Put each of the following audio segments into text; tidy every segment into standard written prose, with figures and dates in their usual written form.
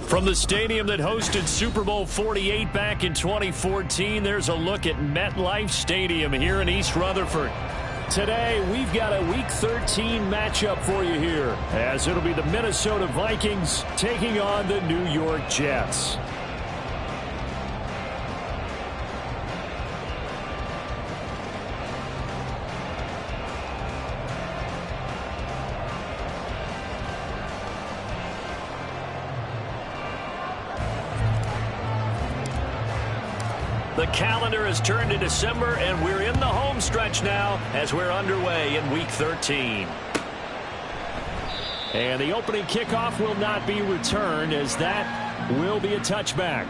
From the stadium that hosted Super Bowl 48 back in 2014, there's a look at MetLife Stadium here in East Rutherford. Today, we've got a Week 13 matchup for you here, as it'll be the Minnesota Vikings taking on the New York Jets. The calendar has turned to December, and we're in the home stretch now as we're underway in Week 13. And the opening kickoff will not be returned, as that will be a touchback.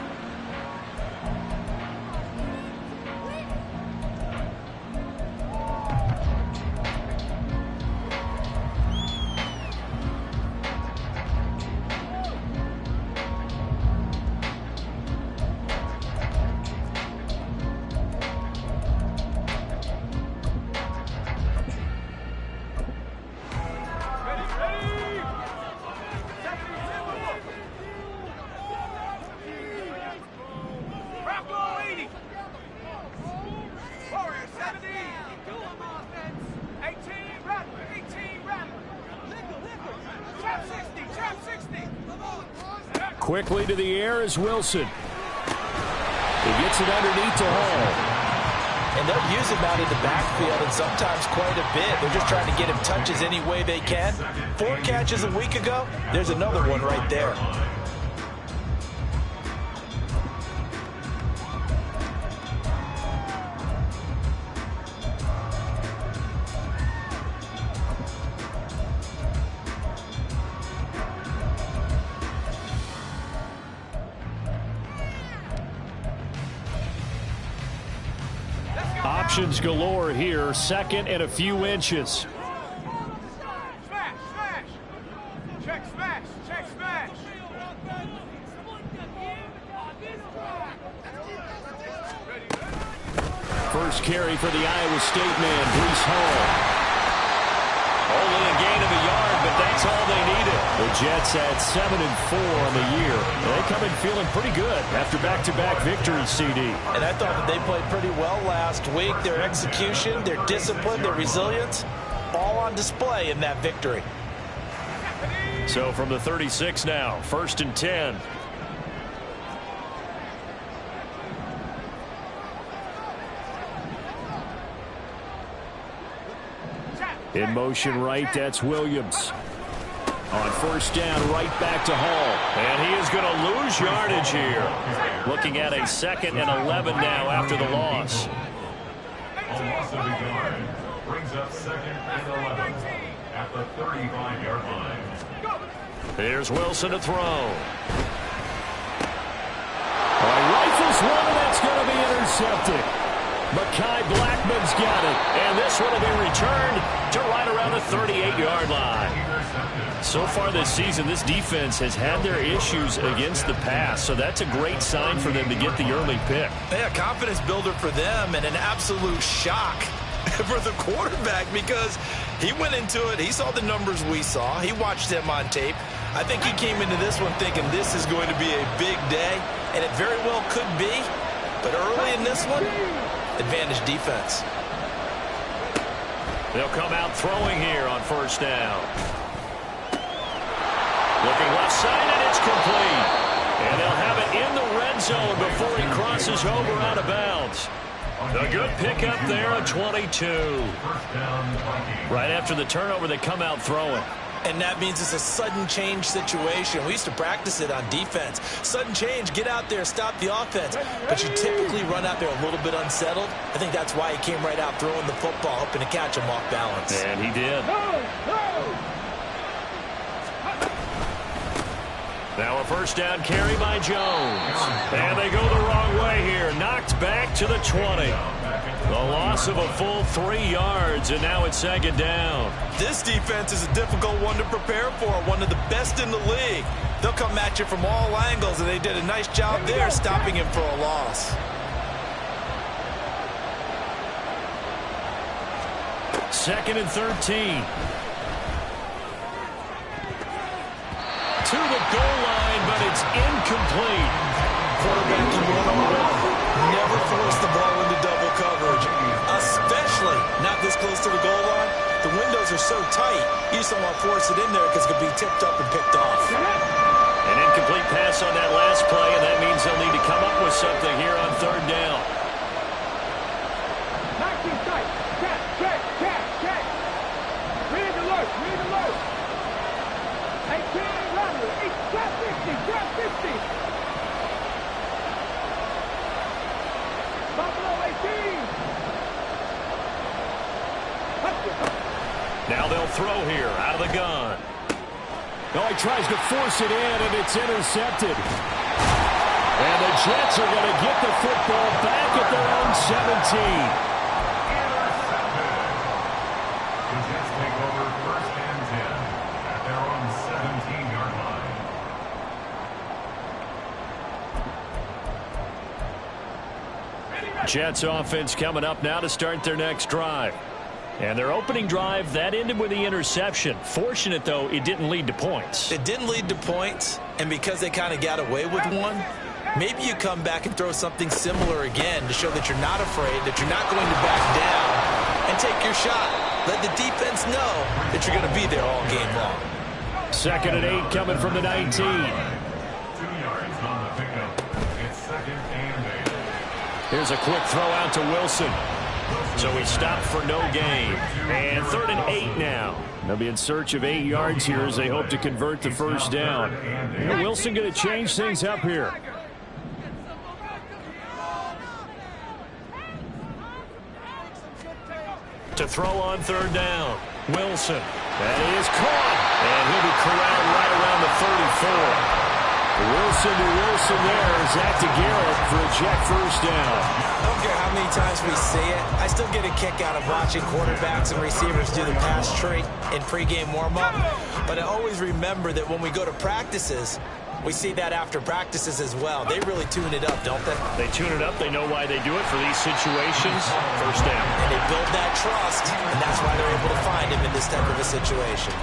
Quickly to the air is Wilson. He gets it underneath to Hall. And they'll use him out in the backfield, and sometimes quite a bit. They're just trying to get him touches any way they can. 4 catches a week ago. There's another one right there. Options galore here. Second and a few inches. Smash, smash. Check smash, check smash. first carry for the Iowa State man, Breece Hall. Only a gain of a yard, but that's all they needed. The Jets at 7-4 on the year. They come in feeling pretty good after back-to-back victories, CD. And I thought that they played pretty well last week. Their execution, their discipline, their resilience, all on display in that victory. So from the 36 now, 1st and 10. In motion right, that's Williams. On 1st down, right back to Hall. And he is going to lose yardage here. Looking at a 2nd and 11 now after the loss. A loss of a yard brings up 2nd and 11 at the 35-yard line. Here's Wilson to throw. Rifles one, and that's going to be intercepted. Mekhi Blackman's got it, and this one will be returned to right around the 38-yard line. So far this season, this defense has had their issues against the pass, so that's a great sign for them to get the early pick. Yeah, confidence builder for them and an absolute shock for the quarterback because he went into it. He saw the numbers we saw. He watched them on tape. I think he came into this one thinking this is going to be a big day, and it very well could be. But early in this one, advantage defense. They'll come out throwing here on 1st down. Looking left side, and it's complete. And they'll have it in the red zone before he crosses over out of bounds. A good pickup there at 22. Right after the turnover, they come out throwing. And that means it's a sudden change situation. We used to practice it on defense. Sudden change, get out there, stop the offense. But you typically run out there a little bit unsettled. I think that's why he came right out throwing the football, hoping to catch him off balance. And he did. Now a 1st down carry by Jones. And they go the wrong way here. Knocked back to the 20. The loss of a full 3 yards, and now it's 2nd down. This defense is a difficult one to prepare for, one of the best in the league. They'll come at you from all angles, and they did a nice job there stopping him for a loss. 2nd and 13. To the goal line, but it's incomplete. Quarterbacking 101. Never force the ball into double coverage, especially not this close to the goal line. The windows are so tight, you just don't want to force it in there because it could be tipped up and picked off. An incomplete pass on that last play, and that means they'll need to come up with something here on 3rd down. Read alert. 18, runner, 50. Buffalo 18. Now they'll throw here out of the gun. No, he tries to force it in, and it's intercepted. And the Jets are going to get the football back at their own 17. The Jets take over 1st and 10 at their own 17-yard line. Jets offense coming up now to start their next drive. And their opening drive, that ended with the interception. Fortunate, though, it didn't lead to points. It didn't lead to points, and because they kind of got away with one, maybe you come back and throw something similar again to show that you're not afraid, that you're not going to back down, and take your shot. Let the defense know that you're going to be there all game long. 2nd and 8 coming from the 19. 2 yards on the pickup. It's 2nd and 8. Here's a quick throw out to Wilson. So he stopped for no gain. And 3rd and 8 now. They'll be in search of 8 yards here as they hope to convert the 1st down. And Wilson going to change things up here. To throw on 3rd down. Wilson. That is caught. And he'll be corralled right around the 34. Wilson to Wilson there. Zach DeGarrett for a Jet 1st down. I don't care how many times we see it. I still get a kick out of watching quarterbacks and receivers do the pass tree in pregame warm-up. But I always remember that when we go to practices, We see that after practices as well. They really tune it up, don't they? They tune it up. They know why they do it for these situations. First down. And they build that trust, and that's why they're able to find him in this type of a situation.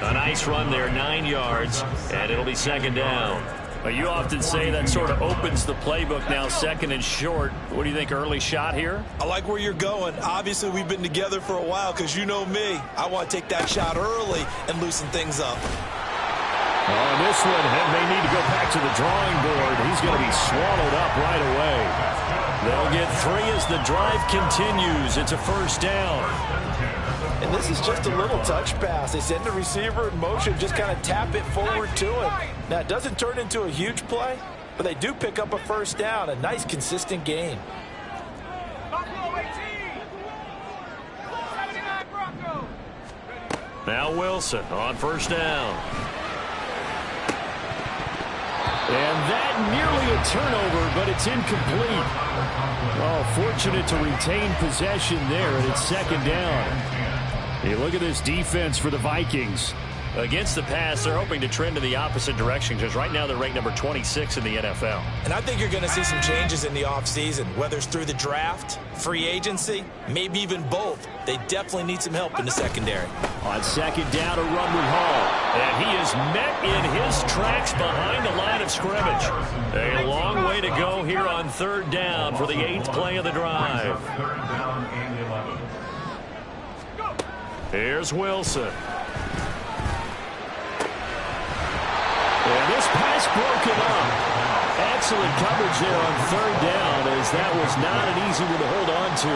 A nice run there, 9 yards, and it'll be second down. You often say that sort of opens the playbook now, second and short. What do you think, early shot here? I like where you're going. Obviously, we've been together for a while because you know me. I want to take that shot early and loosen things up. On this one, and they need to go back to the drawing board. He's going to be swallowed up right away. They'll get 3 as the drive continues. It's a first down. And this is just a little touch pass. They send the receiver in motion, just kind of tap it forward to him. Now, it doesn't turn into a huge play, but they do pick up a first down. A nice, consistent gain. Now Wilson on first down. And that nearly a turnover, but it's incomplete. Oh, fortunate to retain possession there, and it's second down. Hey, look at this defense for the Vikings. Against the pass, they're hoping to trend in the opposite direction because right now they're ranked number 26 in the NFL. And I think you're going to see some changes in the offseason, whether it's through the draft, free agency, maybe even both. They definitely need some help in the secondary. On second down, a run with Hall. And he is met in his tracks behind the line of scrimmage. A long way to go here on third down for the 8th play of the drive. Third down and 11. Here's Wilson. And this pass broken up. Excellent coverage there on third down, as that was not an easy one to hold on to.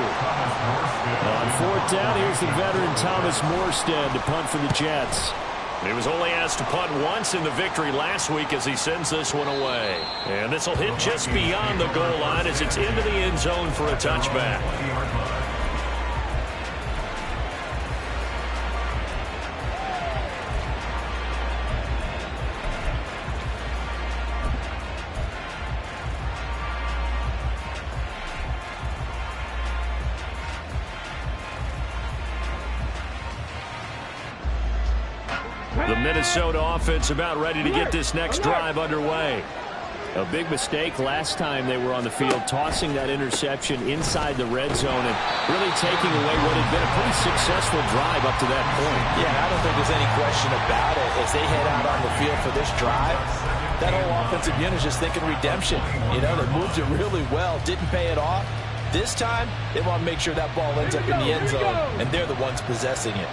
On fourth down, here's the veteran Thomas Morstead to punt for the Jets. He was only asked to punt once in the victory last week as he sends this one away. And this will hit just beyond the goal line as it's into the end zone for a touchback. The Minnesota offense about ready to get this next drive underway. A big mistake last time they were on the field, tossing that interception inside the red zone and really taking away what had been a pretty successful drive up to that point. Yeah, I don't think there's any question about it. As they head out on the field for this drive, that whole offensive unit is just thinking redemption. You know, they moved it really well, didn't pay it off. This time, they want to make sure that ball ends up in the end zone, and they're the ones possessing it.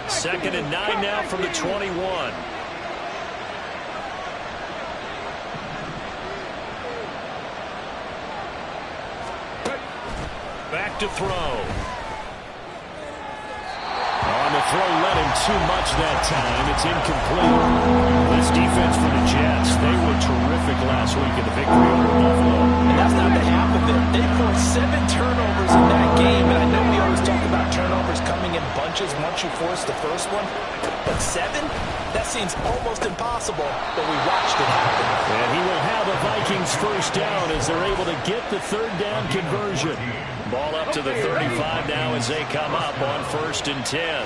Second and 9 now from the 21. Back to throw. On the throw, led him too much that time. It's incomplete. This defense for the Jets, they were terrific last week in the victory over Buffalo. And that's not the half of it. They forced 7 turnovers in that game, and I know we always talk about turnovers coming in bunches once you force the first one, but 7? That seems almost impossible, but we watched it happen. And he will have a Vikings first down as they're able to get the third down conversion. Ball up to the 35 now as they come up on 1st and 10.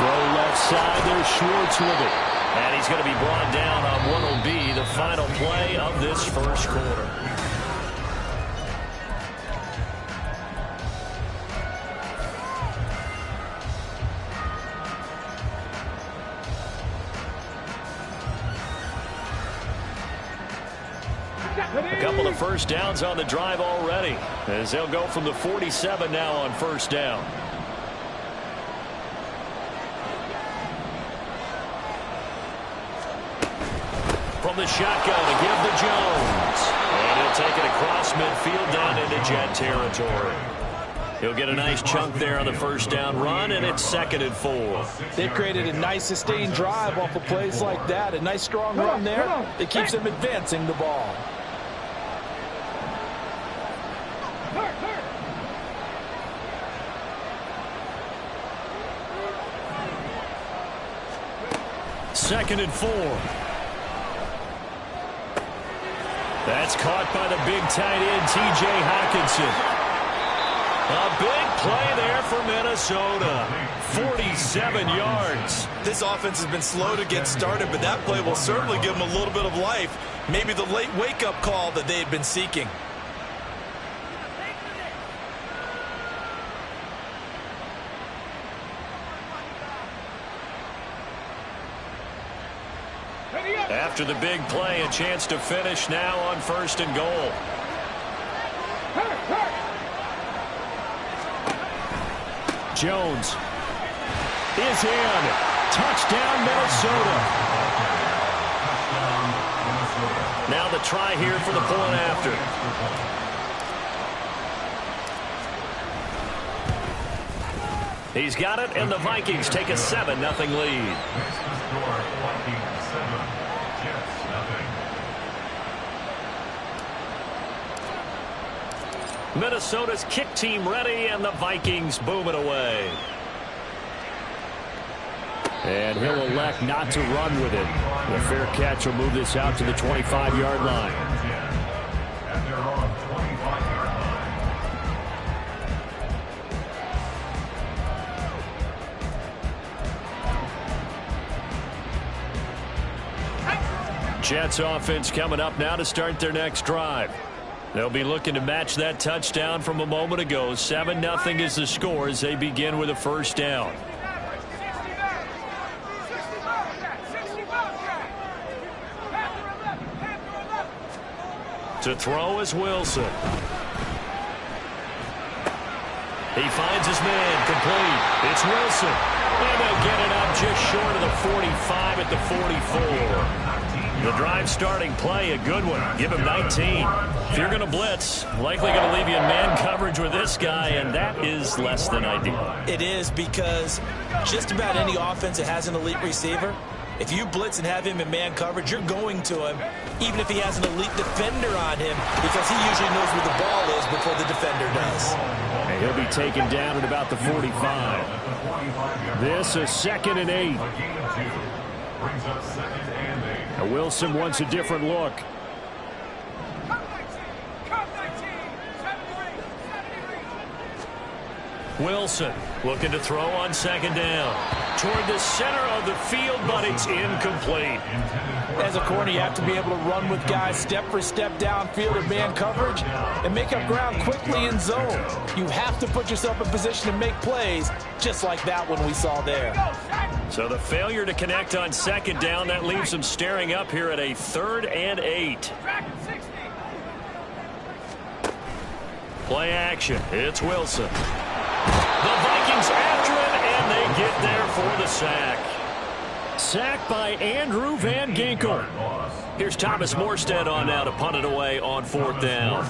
Throw left side, there's Schwartz with it. And he's going to be brought down on what will be the final play of this first quarter. A couple of first downs on the drive already, as they'll go from the 47 now on first down. From the shotgun to give to Jones. And he'll take it across midfield down into Jet territory. He'll get a nice chunk there on the first down run, and it's 2nd and 4. They've created a nice sustained drive off of plays like that. A nice strong run there that keeps them advancing the ball. Second and 4. That's caught by the big tight end, T.J. Hockenson. A big play there for Minnesota. 47 yards. This offense has been slow to get started, but that play will certainly give them a little bit of life. Maybe the late wake-up call that they had been seeking. After the big play, a chance to finish now on 1st and goal. Jones is in. Touchdown, Minnesota. Now the try here for the point after. He's got it, and the Vikings take a 7-0 lead. Minnesota's kick team ready, and the Vikings boom it away. And he'll elect not to run with it. The fair catch will move this out to the 25-yard line. And they're on 25-yard line. Jets offense coming up now to start their next drive. They'll be looking to match that touchdown from a moment ago. 7-0 is the score as they begin with a first down. To throw is Wilson. He finds his man, complete. It's Wilson. And they'll get it up just short of the 45 at the 44. The drive starting play, a good one. Give him 19. If you're going to blitz, likely going to leave you in man coverage with this guy, and that is less than ideal. It is, because just about any offense that has an elite receiver, if you blitz and have him in man coverage, you're going to him, even if he has an elite defender on him, because he usually knows where the ball is before the defender does. And he'll be taken down at about the 45. This is 2nd and 8. Brings up 2nd and 8. Now Wilson wants a different look. Wilson looking to throw on 2nd down. Toward the center of the field, but it's incomplete. As a corner, you have to be able to run with guys step for step downfield in man coverage and make up ground quickly in zone. You have to put yourself in position to make plays, just like that one we saw there. So the failure to connect on 2nd down, that leaves them staring up here at a 3rd and 8. Play action. It's Wilson. The Vikings after him, and they get there for the sack. Sacked by Andrew Van Ginkel. Here's Thomas Morstead on now to punt it away on 4th down.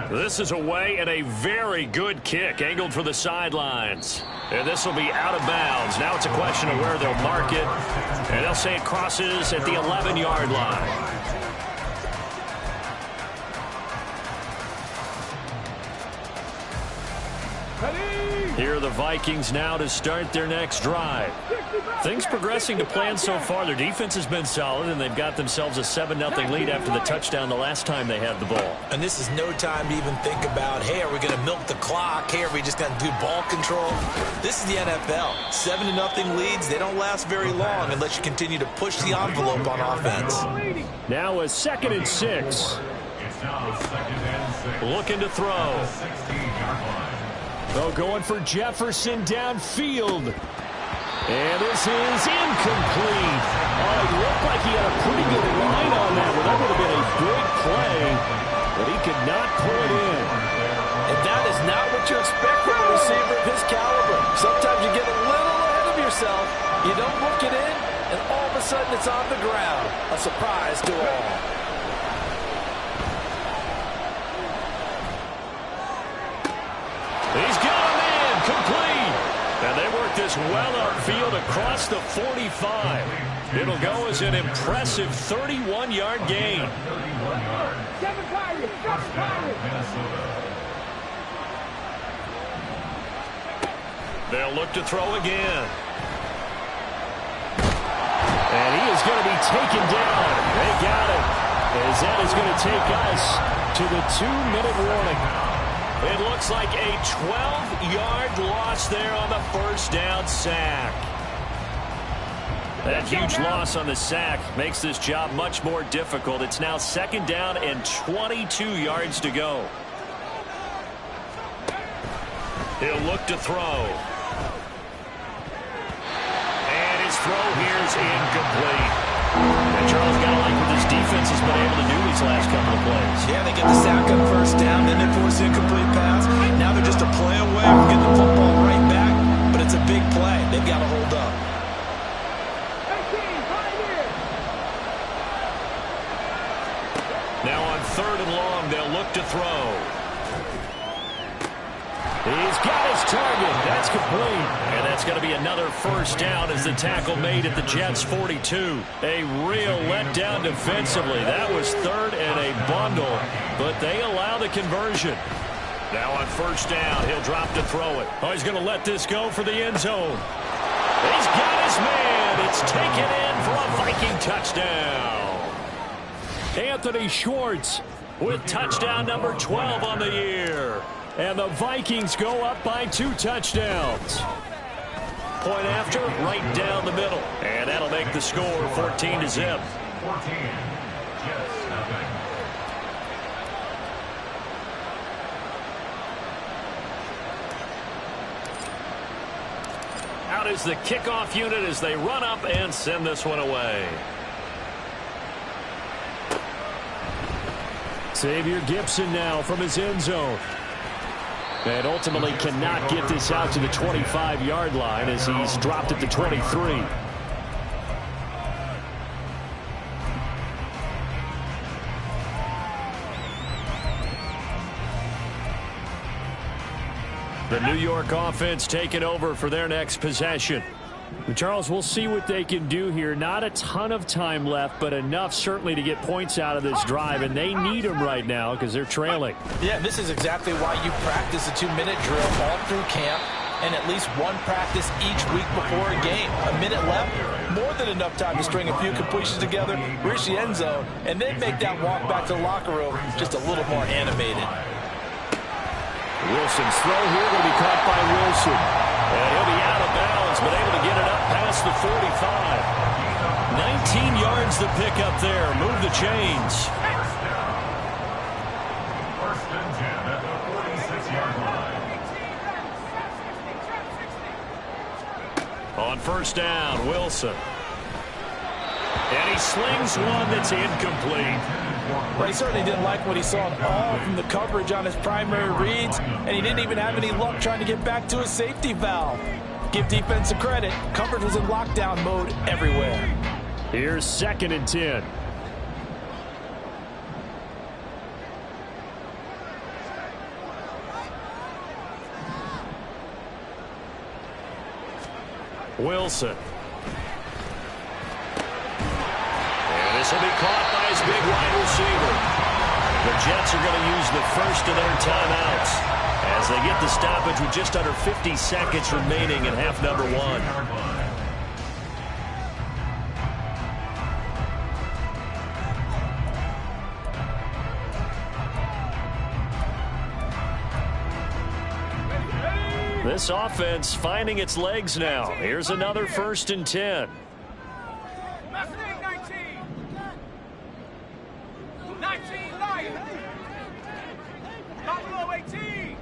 This is away and a very good kick angled for the sidelines. And this will be out of bounds. Now it's a question of where they'll mark it. And they'll say it crosses at the 11-yard line. Here are the Vikings now to start their next drive. Things progressing to plan so far. Their defense has been solid, and they've got themselves a 7-0 lead after the touchdown the last time they had the ball. And this is no time to even think about, hey, are we going to milk the clock? Hey, are we just going to do ball control? This is the NFL. 7-0 leads, they don't last very long unless you continue to push the envelope on offense. Now a 2nd and 6. It's now 2nd and 6. Looking to throw. 16-yard line. Oh, going for Jefferson downfield. And this is incomplete. Oh, it looked like he had a pretty good line on that one. That would have been a big play, but he could not pull it in. And that is not what you expect from a receiver of his caliber. Sometimes you get a little ahead of yourself, you don't look it in, and all of a sudden it's on the ground. A surprise to all. He's got a man, complete. And they work this well upfield across the 45. It'll go as an impressive 31-yard gain. They'll look to throw again. And he is going to be taken down. They got it. As that is going to take us to the 2-minute warning. It looks like a 12-yard loss there on the first down sack. That huge loss on the sack makes this job much more difficult. It's now 2nd down and 22 yards to go. He'll look to throw. And his throw here is incomplete. And Charles, got to like what this defense has been able to do these last couple of plays. Yeah, they get the sack on first down, then they force the incomplete pass. Now they're just a play away from getting the football right back, but it's a big play. They've got to hold up. Now on 3rd and long, they'll look to throw. He's got his target. That's complete. And that's going to be another first down as the tackle made at the Jets' 42. A real letdown defensively. That was 3rd and a bundle, but they allow the conversion. Now on first down, he'll drop to throw it. Oh, he's going to let this go for the end zone. He's got his man. It's taken in for a Viking touchdown. Anthony Schwartz with touchdown number 12 on the year. And the Vikings go up by 2 touchdowns. Point after, right down the middle. And that'll make the score 14-0. 14, Jets nothing. Out is the kickoff unit as they run up and send this one away. Xavier Gipson now from his end zone. And ultimately cannot get this out to the 25-yard line as he's dropped at the 23. The New York offense taking over for their next possession. Charles, we'll see what they can do here. Not a ton of time left, but enough certainly to get points out of this drive, and they need them right now because they're trailing. Yeah, this is exactly why you practice a 2-minute drill all through camp and at least one practice each week before a game. A minute left, more than enough time to string a few completions together, reach the end zone, and then make that walk back to the locker room just a little more animated. Wilson's throw here will be caught by Wilson. And he'll be out of bounds, but able to get it up past the 45. 19 yards to pick up there. Move the chains. First and 10 at the 46-yard line. On first down, Wilson. And he slings one that's incomplete. Well, he certainly didn't like what he saw at all from the coverage on his primary reads, and he didn't even have any luck trying to get back to his safety valve. Give defense a credit. Coverage was in lockdown mode everywhere. Here's 2nd and 10. Wilson. And this will be caught by his big wide receiver. The Jets are going to use the first of their timeouts as they get the stoppage with just under 50 seconds remaining in half number 1. This offense finding its legs now. Here's another 1st and 10. 19 Lions. Buffalo 18.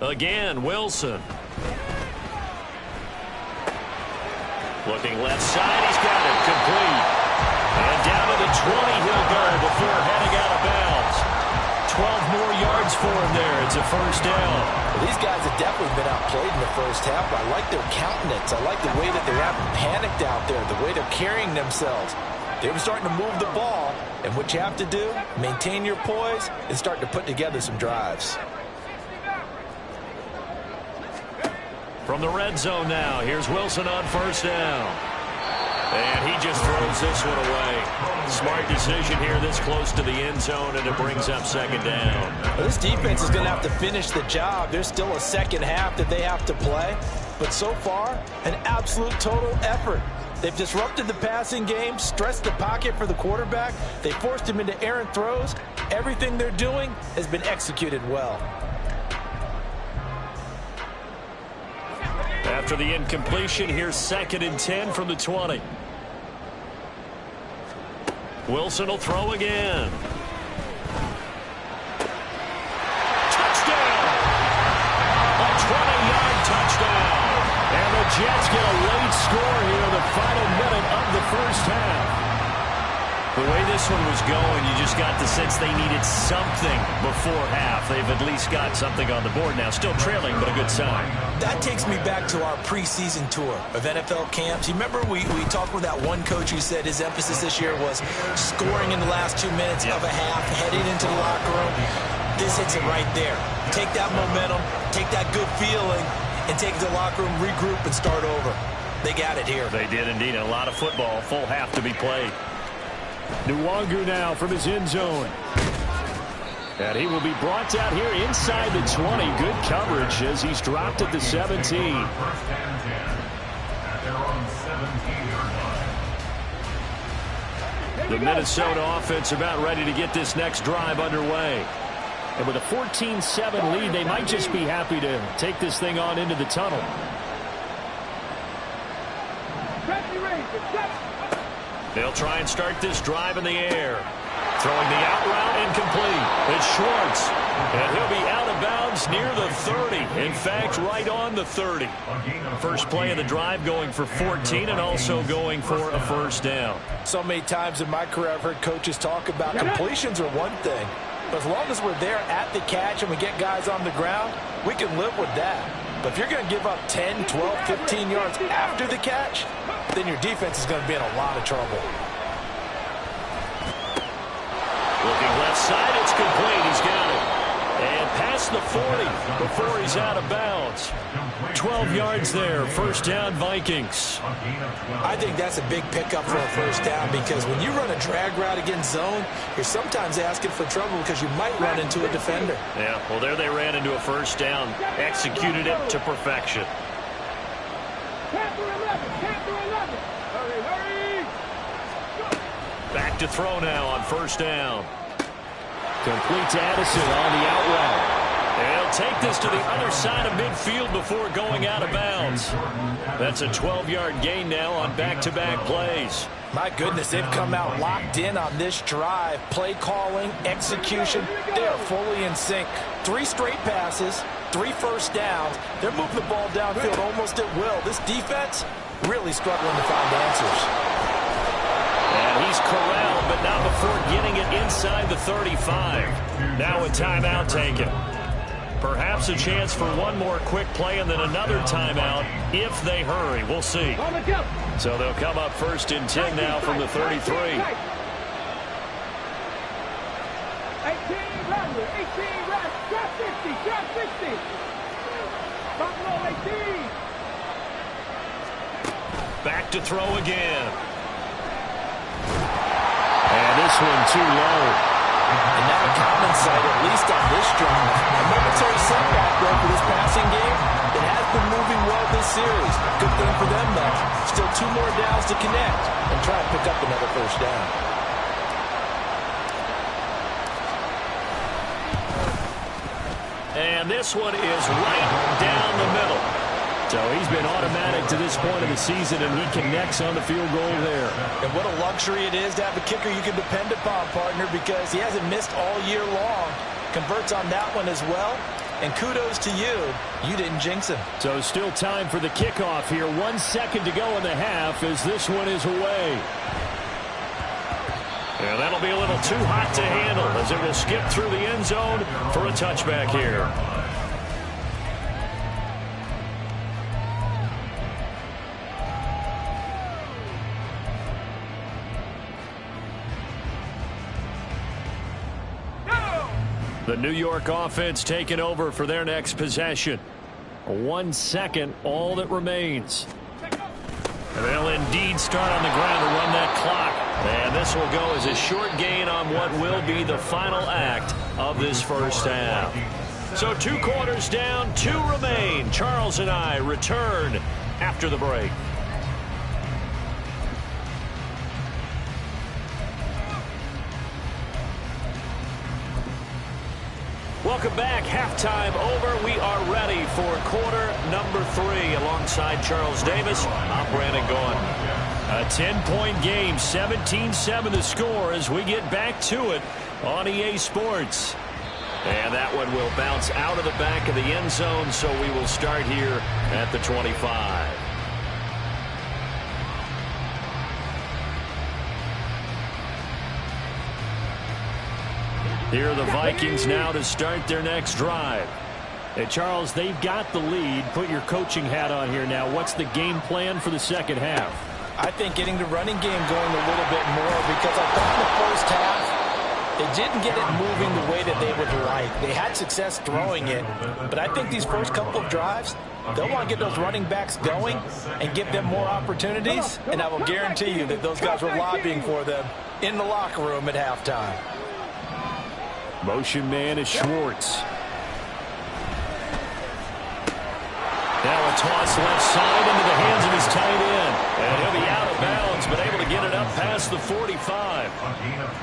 Again, Wilson. Looking left side, he's got it complete. And down to the 20 he'll go before heading out of bounds. 12 more yards for him there. It's a first down. Well, these guys have definitely been outplayed in the first half. I like their countenance. I like the way that they haven't panicked out there, the way they're carrying themselves. They were starting to move the ball, and what you have to do, maintain your poise and start to put together some drives. From the red zone now, here's Wilson on first down. And he just throws this one away. Smart decision here this close to the end zone, and it brings up second down. Well, this defense is going to have to finish the job. There's still a second half that they have to play. But so far, an absolute total effort. They've disrupted the passing game, stressed the pocket for the quarterback. They forced him into errant throws, Everything they're doing has been executed well. After the incompletion, here's 2nd and 10 from the 20. Wilson will throw again. Touchdown! A 20-yard touchdown. And the Jets get a late score here in the final minute of the first half. The way this one was going, you just got the sense they needed something before half. They've at least got something on the board now. Still trailing, but a good sign. That takes me back to our preseason tour of NFL camps. You remember we talked with that one coach who said his emphasis this year was scoring in the last 2 minutes of a half, heading into the locker room. This hits it right there. Take that momentum, take that good feeling, and take it to the locker room, regroup, and start over. They got it here. They did indeed. A lot of football, full half to be played. Nwangu now from his end zone. And he will be brought out here inside the 20. Good coverage as he's dropped at the 17. First and 10 at their own 17-yard line. The Minnesota offense about ready to get this next drive underway. And with a 14-7 lead, they might just be happy to take this thing on into the tunnel. They'll try and start this drive in the air. Throwing the out route incomplete. It's Schwartz. And he'll be out of bounds near the 30. In fact, right on the 30. First play of the drive going for 14 and also going for a first down. So many times in my career I've heard coaches talk about completions are one thing. But as long as we're there at the catch and we get guys on the ground, we can live with that. But if you're going to give up 10, 12, 15 yards after the catch, then your defense is going to be in a lot of trouble. Looking left side, it's complete. He's got it. And past the 40 before he's out of bounds. 12 yards there. First down, Vikings. I think that's a big pickup for a first down because when you run a drag route against zone, you're sometimes asking for trouble because you might run into a defender. Yeah, well, there they ran into a first down. Executed it to perfection. Back to throw now on first down. Complete to Addison on the out route. They'll take this to the other side of midfield before going out of bounds. That's a 12-yard gain now on back-to-back plays. My goodness, they've come out locked in on this drive. Play calling, execution, they are fully in sync. 3 straight passes, 3 first downs. They're moving the ball downfield almost at will. This defense really struggling to find answers. And he's corralled, but not before getting it inside the 35. Now a timeout taken. Perhaps a chance for one more quick play and then another timeout if they hurry. We'll see. So they'll come up first and 10 now from the 33. 18 run, 18 run, drop 50, drop 50. Buffalo 18. Back to throw again. And this one too low. And now a common sight, at least on this drive. A momentary setback, though, for this passing game. It has been moving well this series. Good thing for them, though. Still 2 more downs to connect and try and pick up another first down. And this one is right down the middle. So he's been automatic to this point of the season, and he connects on the field goal there. And what a luxury it is to have a kicker you can depend upon, partner, because he hasn't missed all year long. Converts on that one as well. And kudos to you. You didn't jinx him. So still time for the kickoff here. 1 second to go in the half as this one is away. And that'll be a little too hot to handle as it will skip through the end zone for a touchback here. The New York offense taking over for their next possession. 1 second, all that remains. And they'll indeed start on the ground to run that clock. And this will go as a short gain on what will be the final act of this first half. So 2 quarters down, 2 remain. Charles and I return after the break. Welcome back. Halftime over. We are ready for quarter number 3. Alongside Charles Davis, I'm Brandon Gaudin. A 10-point game, 17-7 the score as we get back to it on EA Sports. And that one will bounce out of the back of the end zone, so we will start here at the 25. Here are the Vikings now to start their next drive. Hey, Charles, they've got the lead. Put your coaching hat on here now. What's the game plan for the second half? I think getting the running game going a little bit more, because I thought in the first half they didn't get it moving the way that they would like. They had success throwing it, but I think these first couple of drives, they'll want to get those running backs going and give them more opportunities, and I will guarantee you that those guys were lobbying for them in the locker room at halftime. Motion man is Schwartz. Now a toss left side into the hands of his tight end. And he'll be out of bounds, but able to get it up past the 45.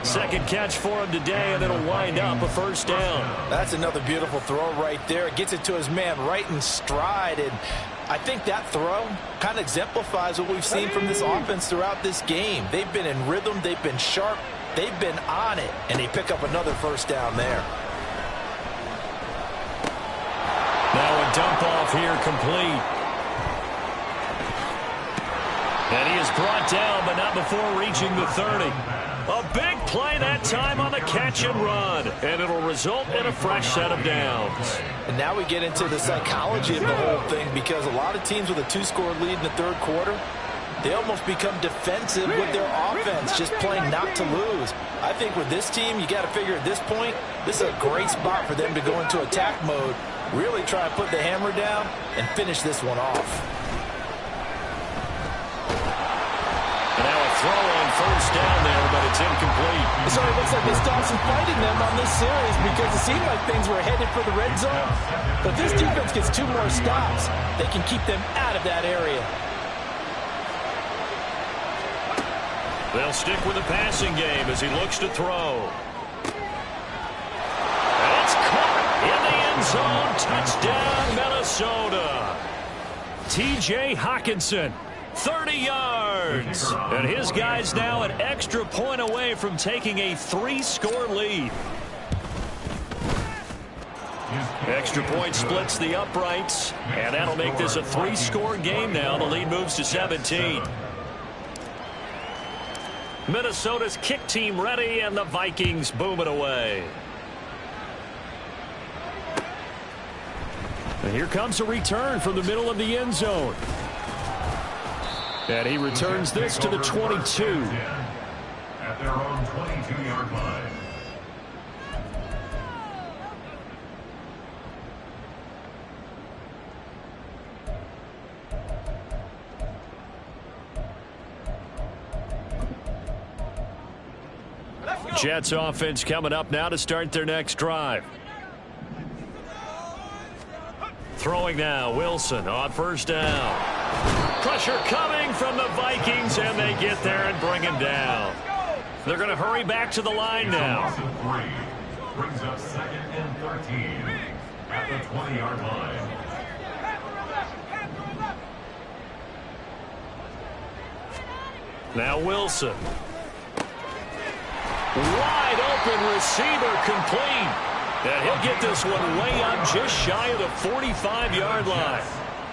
Second catch for him today, and it'll wind up a first down. That's another beautiful throw right there. It gets it to his man right in stride. And I think that throw kind of exemplifies what we've seen from this offense throughout this game. They've been in rhythm. They've been sharp. They've been on it, and they pick up another first down there. Now a dump off here complete. And he is brought down, but not before reaching the 30. A big play that time on the catch and run, and it'll result in a fresh set of downs. And now we get into the psychology of the whole thing, because a lot of teams with a 2-score lead in the third quarter, they almost become defensive with their offense, just playing not to lose. I think with this team, you got to figure at this point, this is a great spot for them to go into attack mode, really try and put the hammer down and finish this one off. And now a throw on first down there, but it's incomplete. So it looks like they stopped some fighting them on this series, because it seemed like things were headed for the red zone. But this defense gets 2 more stops. They can keep them out of that area. They'll stick with the passing game as he looks to throw. And it's caught in the end zone. Touchdown, Minnesota. T.J. Hockenson, 30 yards. And his guys now an extra point away from taking a 3-score lead. Extra point splits the uprights, and that'll make this a 3-score game now. The lead moves to 17. Minnesota's kick team ready, and the Vikings boom it away. And here comes a return from the middle of the end zone. And he returns this to the 22. At their own 22-yard line. Jets offense coming up now to start their next drive. Throwing now, Wilson on first down. Pressure coming from the Vikings, and they get there and bring him down. They're going to hurry back to the line now. Brings up 2nd and 13 at the 20-yard line. Now Wilson. Wide open receiver complete. And he'll get this one way up just shy of the 45-yard line.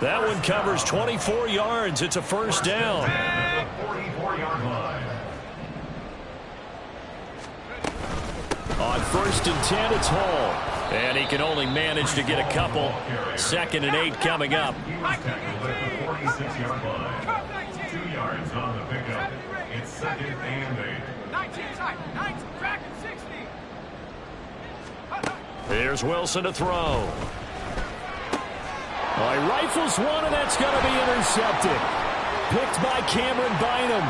That one covers 24 yards. It's a first down. 44-yard line. On 1st and 10, it's Hall. And he can only manage to get a couple. 2nd and 8 coming up. He was tackled at the 46-yard line. 2 yards on the pickup. It's 2nd and 8. 19 tight, 19, track and 60. Here's Wilson to throw. He rifles one, and that's going to be intercepted. Picked by Cameron Bynum.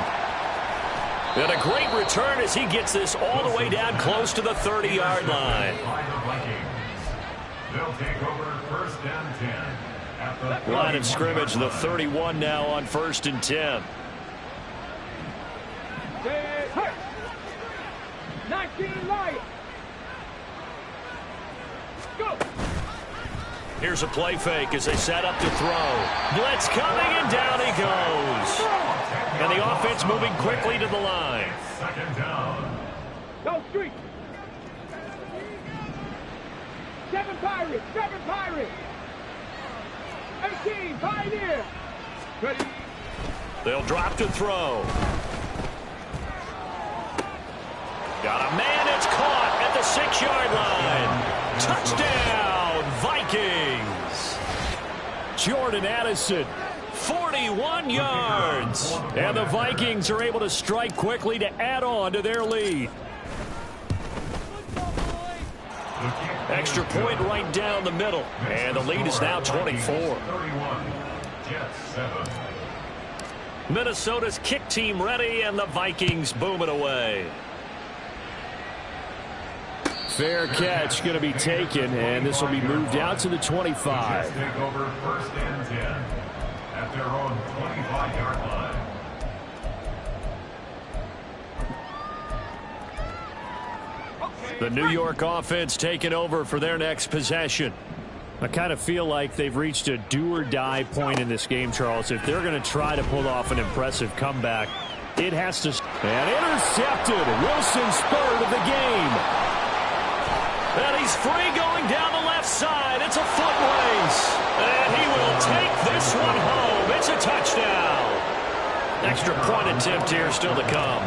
And a great return as he gets this all the way down close to the 30-yard line. They'll take over 1st and 10 at the Line of scrimmage, the 31 now on 1st and 10. 19 light. Go! Here's a play fake as they set up to throw. Blitz coming, and down he goes. And the offense moving quickly to the line. Second down. Go street. 7 Pirates. 7 Pirates. 18 Pioneer. Ready. They'll drop to throw. Got a man. It's caught at the 6-yard line. Touchdown, Vikings. Jordan Addison, 41 yards. And the Vikings are able to strike quickly to add on to their lead. Extra point right down the middle. And the lead is now 24. 31. Jets 7. Minnesota's kick team ready, and the Vikings boom it away. Fair catch going to be taken, and this will be moved out to the 25. Jets take over 1st and 10 at their own 25-yard line. The New York offense taking over for their next possession. I kind of feel like they've reached a do-or-die point in this game, Charles. If they're going to try to pull off an impressive comeback, it has to. And intercepted. Wilson spurred of the game. And he's free going down the left side. It's a foot race. And he will take this one home. It's a touchdown. Extra point attempt here still to come.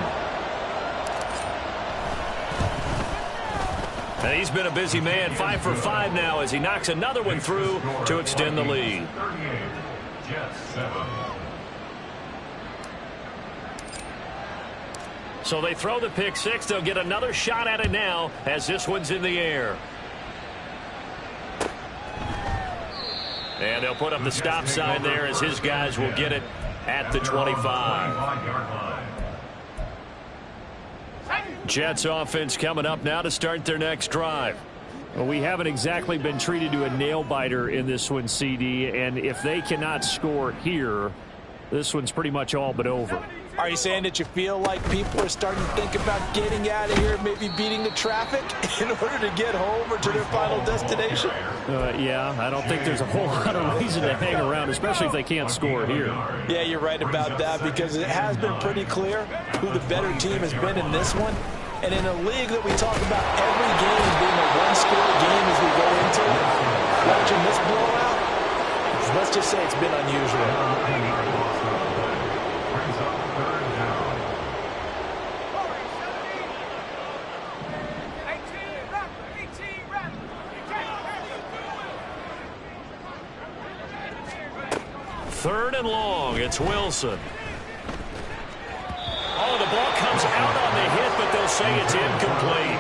And he's been a busy man, 5 for 5 now as he knocks another one through to extend the lead. 38. Jets 7. So they throw the pick six. They'll get another shot at it now as this one's in the air. And they'll put up the stop sign there as his guys will get it at the 25. Jets offense coming up now to start their next drive. Well, we haven't exactly been treated to a nail-biter in this one, CD, and if they cannot score here, this one's pretty much all but over. Are you saying that you feel like people are starting to think about getting out of here, maybe beating the traffic in order to get home or to their final destination? Yeah, I don't think there's a whole lot of reason to hang around, especially if they can't score here. Yeah, you're right about that because it has been pretty clear who the better team has been in this one. And in a league that we talk about every game being a one-score game as we go into it, watching this blowout, let's just say it's been unusual. Third and long, it's Wilson. Oh, the ball comes out on the hit, but they'll say it's incomplete.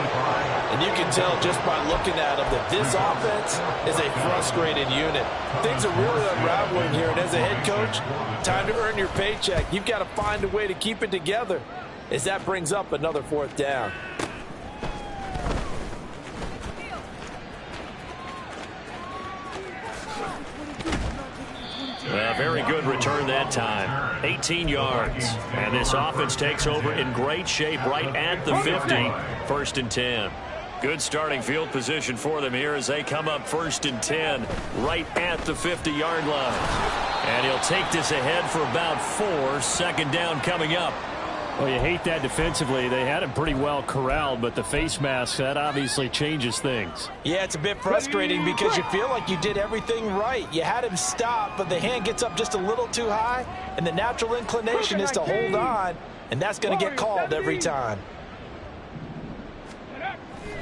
And you can tell just by looking at them that this offense is a frustrated unit. Things are really unraveling here, and as a head coach, time to earn your paycheck. You've got to find a way to keep it together as that brings up another 4th down. Very good return that time. 18 yards. And this offense takes over in great shape right at the 50. 1st and 10. Good starting field position for them here as they come up 1st and 10 right at the 50-yard line. And he'll take this ahead for about 4. 2nd down coming up. Well, you hate that defensively. They had him pretty well corralled, but the face mask, that obviously changes things. Yeah, it's a bit frustrating because you feel like you did everything right. You had him stop, but the hand gets up just a little too high, and the natural inclination is to hold on, and that's going to get called every time.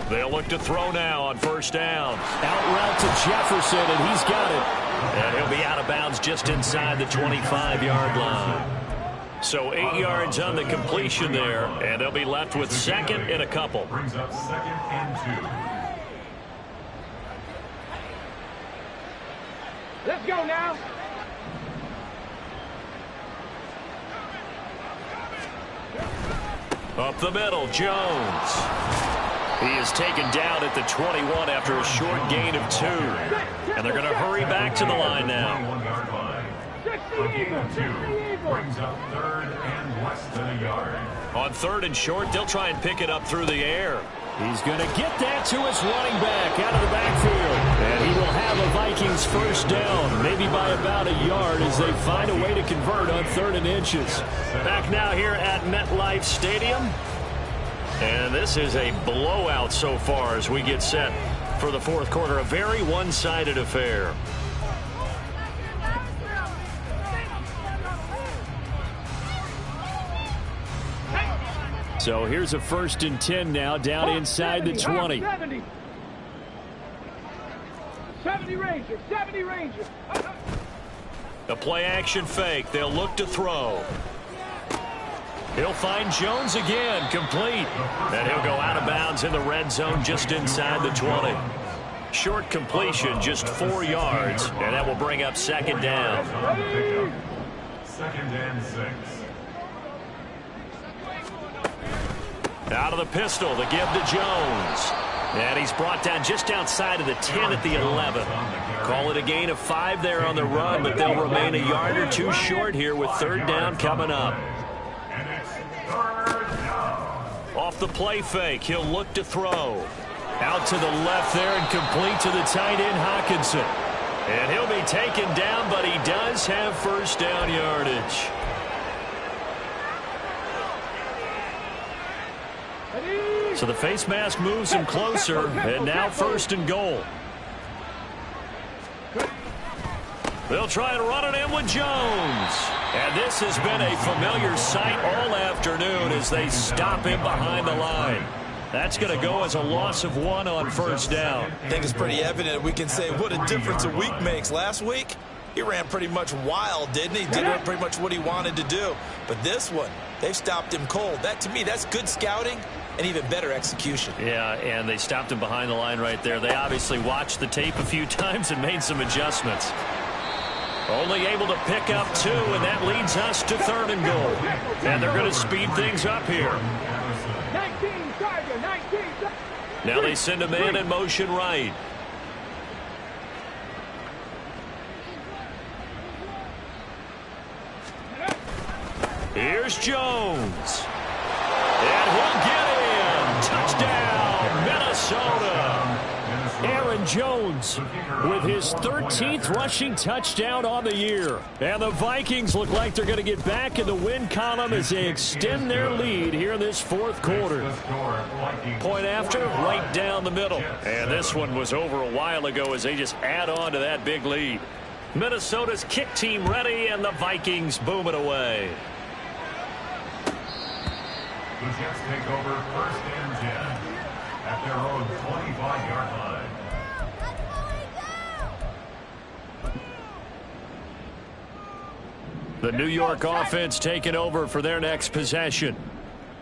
They'll look to throw now on 1st down. Out route to Jefferson, and he's got it. And he'll be out of bounds just inside the 25-yard line. So 8 yards on the completion there, and they'll be left with 2nd and a couple. Brings up 2nd and 2. Let's go now. Up the middle, Jones. He is taken down at the 21 after a short gain of 2. And they're going to hurry back to the line now. 21-yard line. A gain of 2 brings up 3rd and less than a yard. On 3rd and short, they'll try and pick it up through the air. He's going to get that to his running back out of the backfield. And he will have a Vikings first down, maybe by about a yard as they find a way to convert on 3rd and inches. Back now here at MetLife Stadium. And this is a blowout so far as we get set for the 4th quarter. A very one-sided affair. So here's a 1st and 10 now down inside the 20. 70 Rangers, 70 Rangers. The play action fake. They'll look to throw. He'll find Jones again, complete. And he'll go out of bounds in the red zone just inside the 20. Short completion, just 4 yards, and that will bring up 2nd down. 2nd and 6. Out of the pistol to give to Jones. And he's brought down just outside of the 10 at the 11. Call it a gain of 5 there on the run, but they'll remain a yard or 2 short here with 3rd down coming up. And it's 3rd down. Off the play fake, he'll look to throw. Out to the left there and complete to the tight end, Hockenson. And he'll be taken down, but he does have 1st down yardage. So the face mask moves him closer, and now 1st and goal. They'll try and run it in with Jones. And this has been a familiar sight all afternoon as they stop him behind the line. That's going to go as a loss of 1 on 1st down. I think it's pretty evident we can say what a difference a week makes. Last week, he ran pretty much wild, didn't he? Did pretty much what he wanted to do. But this one, they've stopped him cold. That, to me, that's good scouting and even better execution. Yeah, and they stopped him behind the line right there. They obviously watched the tape a few times and made some adjustments. Only able to pick up 2, and that leads us to 3rd and goal. And they're going to speed things up here. 19, Tiger, 19. Now they send a man in motion right. Here's Jones. And he'll get in. Touchdown, Minnesota. Aaron Jones with his 13th rushing touchdown on the year. And the Vikings look like they're going to get back in the win column as they extend their lead here in this 4th quarter. Point after, right down the middle. And this one was over a while ago as they just add on to that big lead. Minnesota's kick team ready, and the Vikings boom it away. The Jets take over 1st and 10 at their own 25-yard line. The New York offense taking over for their next possession.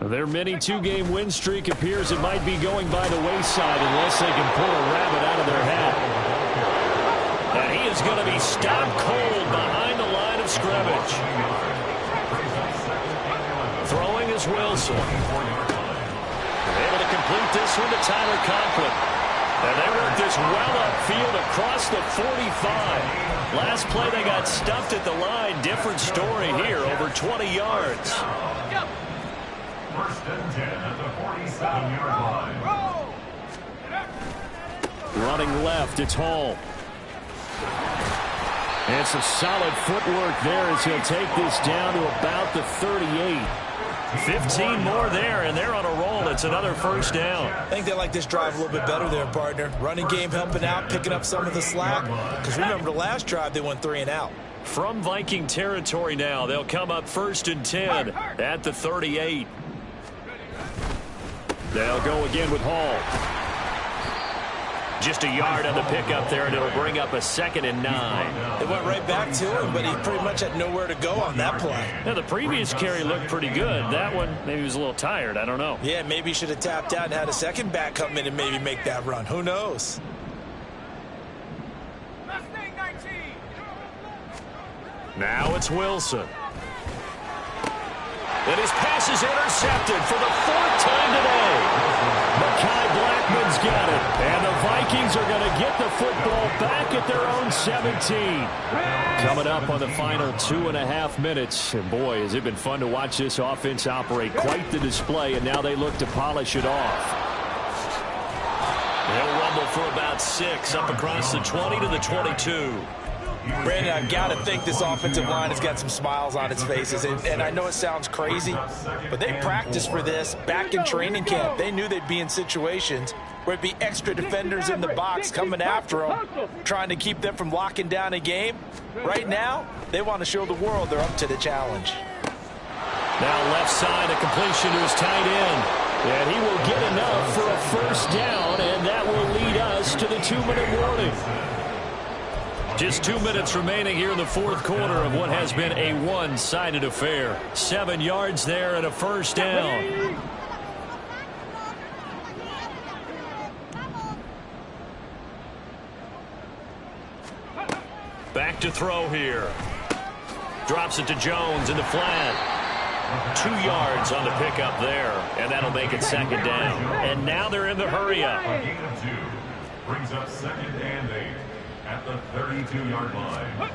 Their mini 2-game win streak appears it might be going by the wayside unless they can pull a rabbit out of their hat. And he is going to be stopped cold behind the line of scrimmage. Throwing is Wilson. Able to complete this one to Tyler Conklin. And they work this well upfield across the 45. Last play they got stuffed at the line. Different story here, over 20 yards. 1st and 10 at the 47-yard line. Running left, it's Hall. And some solid footwork there as he'll take this down to about the 38. 15 more there, and they're on a roll. It's another 1st down. I think they like this drive a little bit better there, partner. Running game helping out, picking up some of the slack. Because remember, the last drive they went 3 and out. From Viking territory now, they'll come up 1st and 10 at the 38. They'll go again with Hall. Just a yard on the pickup there, and it'll bring up a 2nd and 9. They went right back to him, but he pretty much had nowhere to go on that play. Now, the previous carry looked pretty good. That one, maybe he was a little tired. I don't know. Yeah, maybe he should have tapped out and had a second back come in and maybe make that run. Who knows? Now it's Wilson. And his pass is intercepted for the 4th time today. Mekhi Blackmon's got it. And the Vikings are going to get the football back at their own 17. Coming up on the final 2.5 minutes. And boy, has it been fun to watch this offense operate. Quite the display, and now they look to polish it off. He'll rumble for about 6 up across the 20 to the 22. Brandon, I've got to think this offensive line has got some smiles on its faces. And I know it sounds crazy, but they practiced for this back in training camp. They knew they'd be in situations where it'd be extra defenders in the box coming after them, trying to keep them from locking down a game. Right now, they want to show the world they're up to the challenge. Now left side, a completion to his tight end. And he will get enough for a first down, and that will lead us to the 2-minute warning. Just 2 minutes remaining here in the fourth quarter of what has been a one-sided affair. 7 yards there and a first down. Back to throw here. Drops it to Jones in the flat. 2 yards on the pickup there, and that'll make it second down. And now they're in the hurry-up. A gain of 2 brings up 2nd and 8 at the 32-yard line.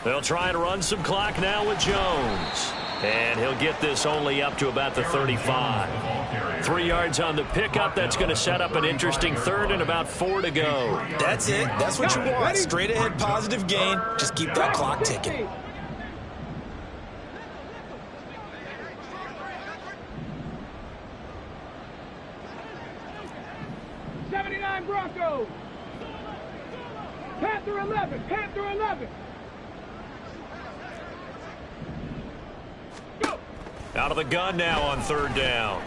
They'll try and run some clock now with Jones. And he'll get this only up to about the 35. 3 yards on the pickup. That's going to set up an interesting third and about 4 to go. That's it. That's what you want. Straight ahead positive gain. Just keep that clock ticking. Broncos. Panther 11. Panther 11. Go. Out of the gun now on third down.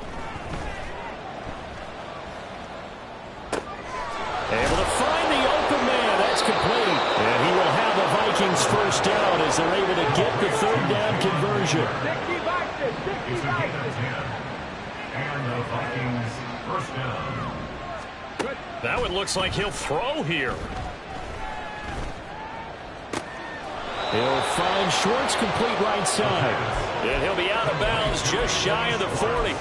Able to find the open man. That's complete. And he will have the Vikings first down as they're able to get the third down conversion. 60 boxes. 60 It's a gain boxes. of 10. And the Vikings first down. Now it looks like he'll throw here. He'll find Schwartz complete right side. And he'll be out of bounds just shy of the 40.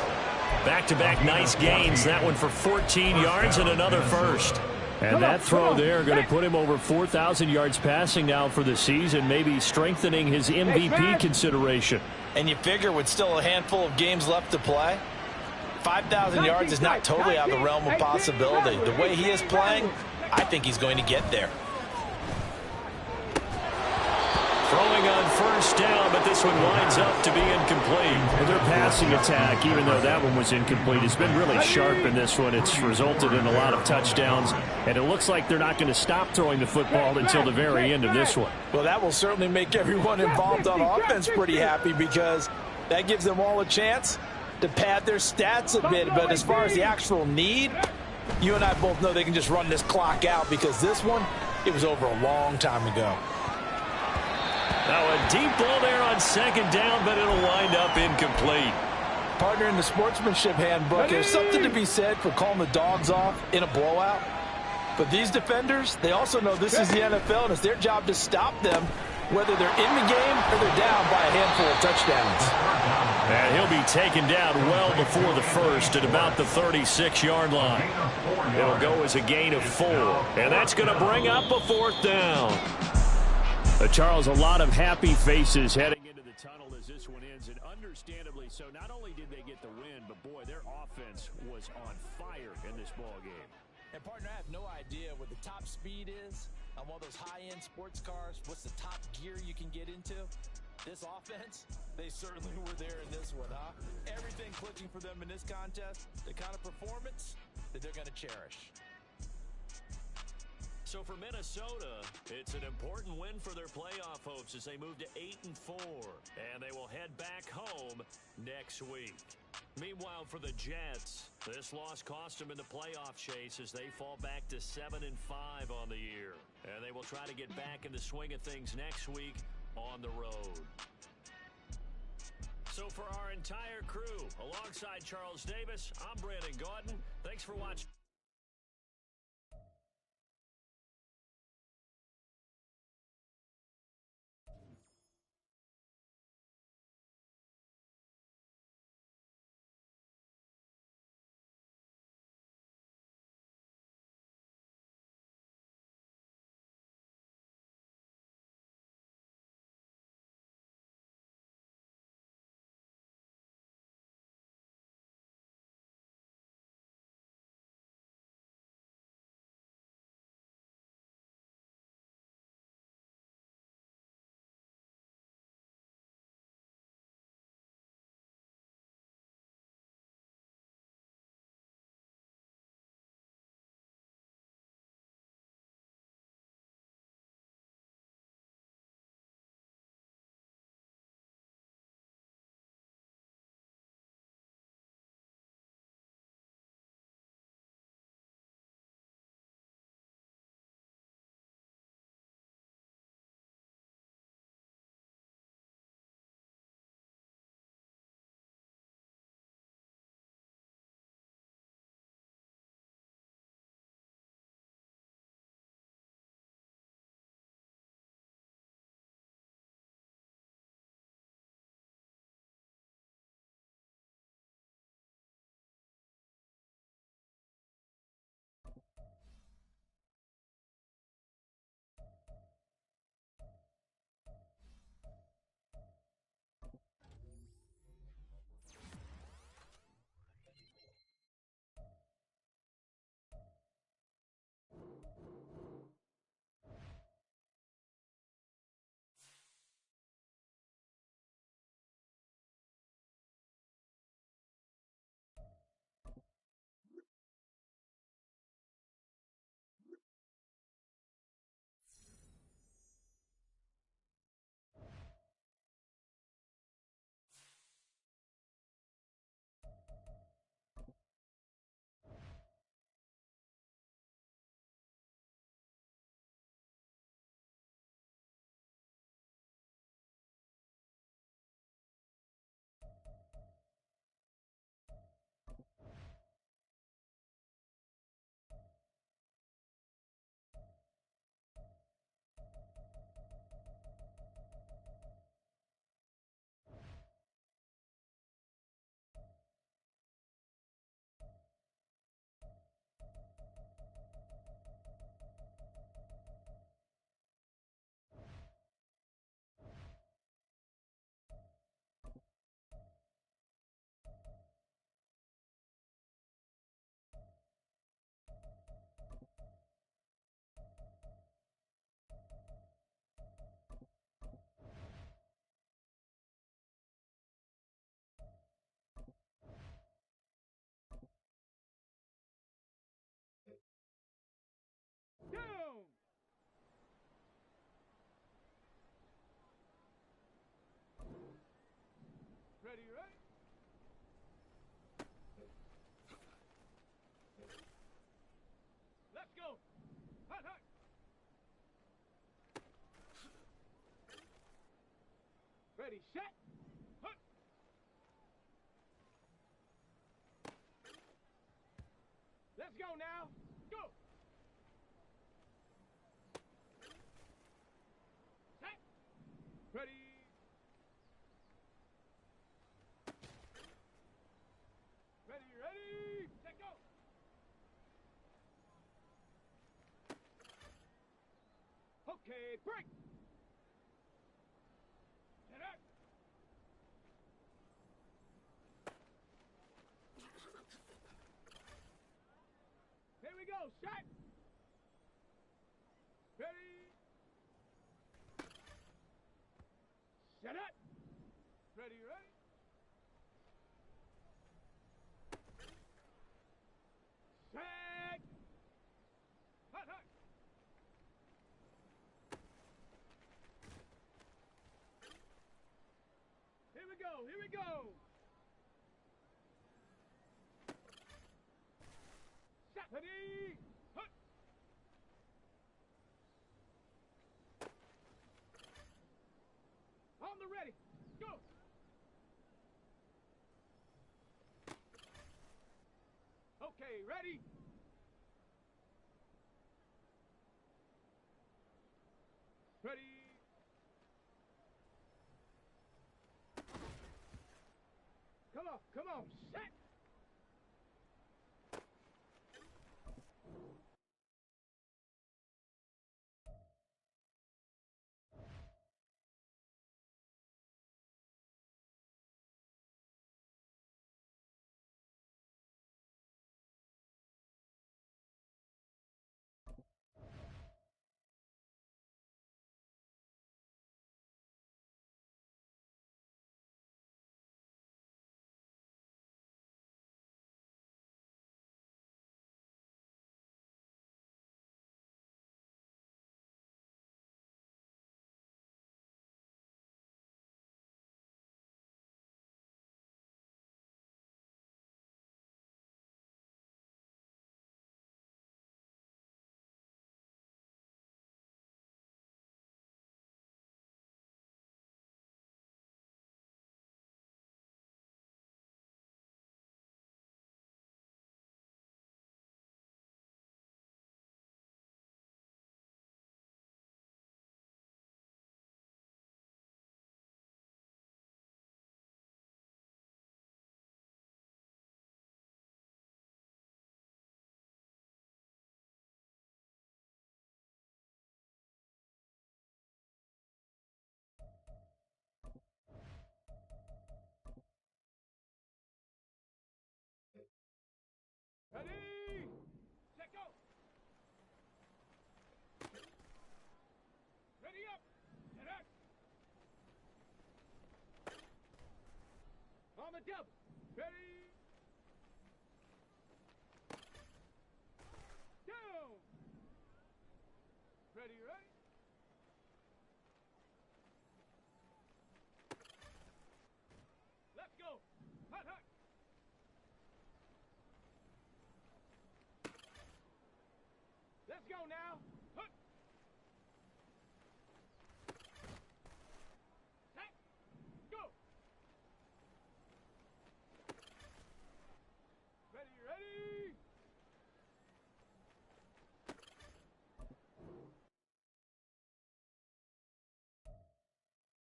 Back-to-back nice gains. That one for 14 yards and another first. And that throw there going to put him over 4,000 yards passing now for the season, maybe strengthening his MVP consideration. And you figure with still a handful of games left to play, 5,000 yards is not totally out of the realm of possibility. The way he is playing, I think he's going to get there. Throwing on first down, but this one winds up to be incomplete. And their passing attack, even though that one was incomplete, has been really sharp in this one. It's resulted in a lot of touchdowns, and it looks like they're not going to stop throwing the football until the very end of this one. Well, that will certainly make everyone involved on offense pretty happy because that gives them all a chance to pad their stats a bit. But as far as the actual need, you and I both know they can just run this clock out because this one, it was over a long time ago. Now a deep ball there on second down, but it'll wind up incomplete. Partner, in the sportsmanship handbook, there's something to be said for calling the dogs off in a blowout. But these defenders, they also know this is the NFL, and it's their job to stop them, whether they're in the game or they're down by a handful of touchdowns. And he'll be taken down well before the first at about the 36-yard line. It'll go as a gain of 4, and that's going to bring up a fourth down. Charles, a lot of happy faces heading into the tunnel as this one ends, and understandably so. Not only did they get the win, but boy, their offense was on fire in this ball game. And partner, I have no idea what the top speed is on one of those high-end sports cars. What's the top gear you can get into? This offense, they certainly were there in this one, huh? Everything clicking for them in this contest, the kind of performance that they're going to cherish. So for Minnesota, it's an important win for their playoff hopes as they move to 8-4, and they will head back home next week. Meanwhile, for the Jets, this loss cost them in the playoff chase as they fall back to 7-5 on the year, and they will try to get back in the swing of things next week on the road. So for our entire crew, alongside Charles Davis, I'm Brandon Gaudin. Thanks for watching. set. Hut. Let's go now. Go. Set. Ready. Ready, set, go! Okay, break! Set up! Here we go, shot! Ready! Set up! Ready, ready? Set! Hut, hut! Here we go, here we go! Set! Ready! Hut! On the ready! Go! Okay, ready? Ready? Come on, set! Ready? Set, go! Ready up! Set up! On the double! Ready? Down! Ready, ready? Let's go! Hut, hut! Let's go now!